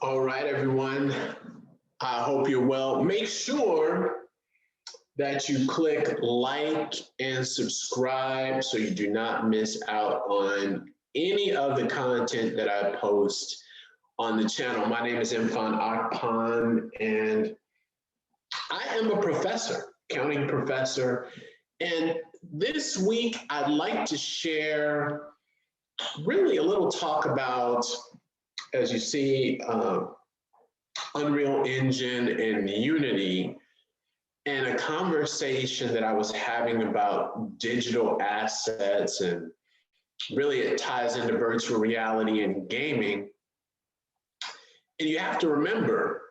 All right, everyone. I hope you're well. Make sure that you click like and subscribe so you do not miss out on any of the content that I post on the channel. My name is Mfon Akpan, and I am a professor, accounting professor. And this week, I'd like to share really a little talk about, as you see, Unreal Engine and Unity, and a conversation that I was having about digital assets, and really it ties into virtual reality and gaming. And you have to remember,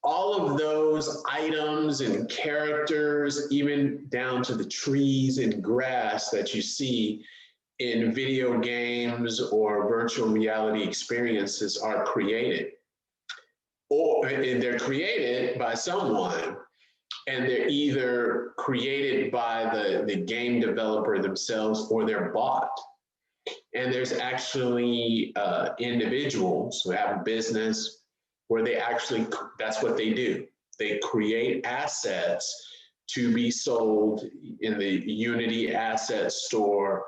all of those items and characters, even down to the trees and grass that you see in video games or virtual reality experiences, are created, or they're created by someone, and they're either created by the game developer themselves or they're bought. And there's actually individuals who have a business where they actually, that's what they do. They create assets to be sold in the Unity asset store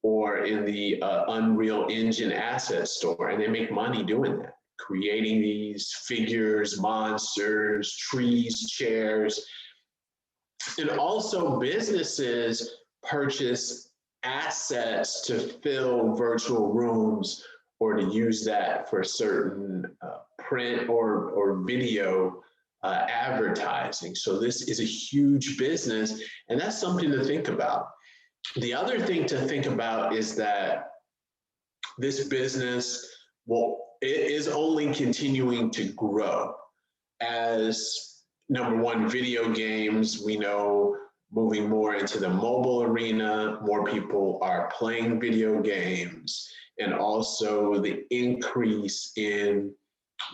or in the Unreal Engine asset store, and they make money doing that, creating these figures, monsters, trees, chairs. And also businesses purchase assets to fill virtual rooms or to use that for certain print or video advertising. So this is a huge business, and that's something to think about. The other thing to think about is that this business, it is only continuing to grow as, number one, video games, we know, moving more into the mobile arena, more people are playing video games, and also the increase in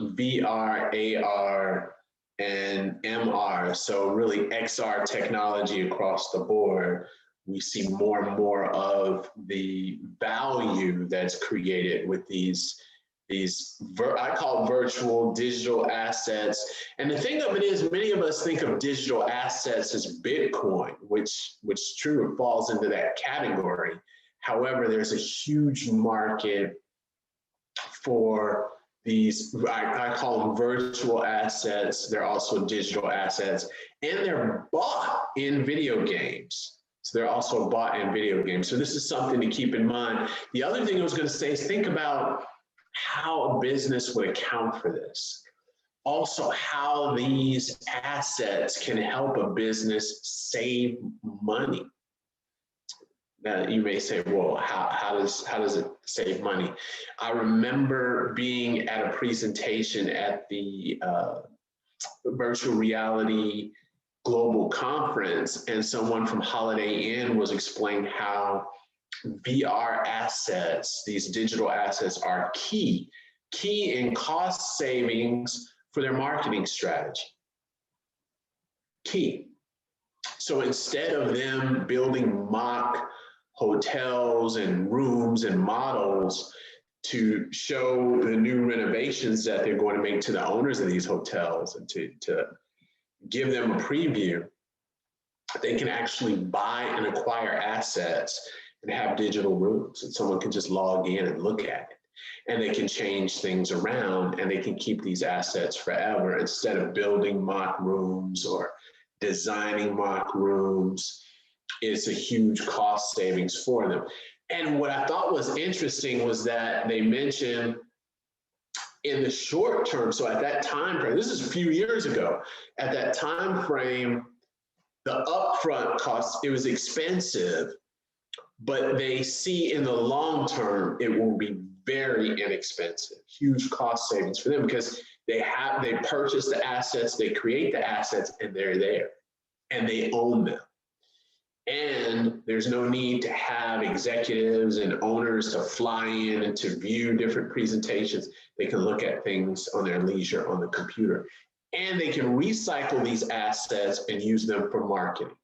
VR, AR, and MR, so really XR technology across the board. We see more and more of the value that's created with these I call virtual digital assets. And the thing of it is, many of us think of digital assets as Bitcoin, which is true, it falls into that category. However, there's a huge market for these, I call them virtual assets. They're also digital assets, and they're bought in video games. So they're also bought in video games. So this is something to keep in mind. The other thing I was going to say is think about how a business would account for this. Also, how these assets can help a business save money. Now, you may say, well, how does it save money? I remember being at a presentation at the virtual reality global conference, and someone from Holiday Inn was explaining how VR assets, these digital assets, are key in cost savings for their marketing strategy. Key. So instead of them building mock hotels and rooms and models to show the new renovations that they're going to make to the owners of these hotels and to give them a preview, they can actually buy and acquire assets and have digital rooms, and someone can just log in and look at it, and they can change things around, and they can keep these assets forever instead of building mock rooms or designing mock rooms. It's a huge cost savings for them. And what I thought was interesting was that they mentioned in the short term, so at that time frame, this is a few years ago, at that time frame, the upfront cost, it was expensive, but they see in the long term, it will be very inexpensive, huge cost savings for them, because they purchase the assets, they create the assets, and they're there, and they own them. And there's no need to have executives and owners to fly in and to view different presentations. They can look at things on their leisure on the computer, and they can recycle these assets and use them for marketing.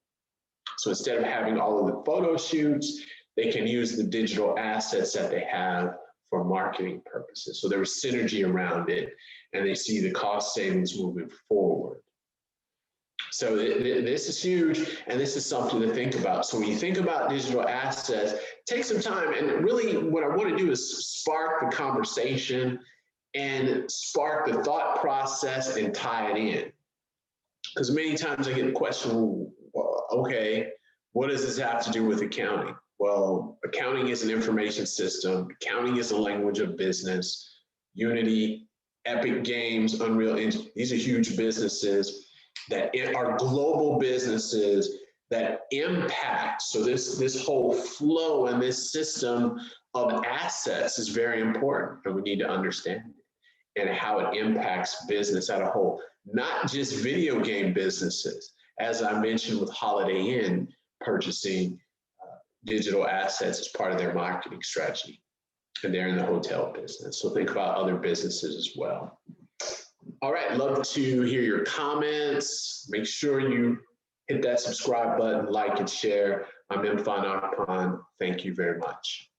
So instead of having all of the photo shoots, they can use the digital assets that they have for marketing purposes. So there was synergy around it, and they see the cost savings moving forward. So this is huge, and this is something to think about. So when you think about digital assets, take some time, and really what I want to do is spark the conversation and spark the thought process and tie it in. Because many times I get the question, well, okay, what does this have to do with accounting? Well, accounting is an information system. Accounting is a language of business. Unity, Epic Games, Unreal Engine, these are huge businesses that are global businesses that impact. So this whole flow and this system of assets is very important, and we need to understand it and how it impacts business as a whole, not just video game businesses. As I mentioned with Holiday Inn purchasing digital assets as part of their marketing strategy, and they're in the hotel business. So think about other businesses as well. All right, love to hear your comments. Make sure you hit that subscribe button, like and share. I'm Mfon Akpan. Thank you very much.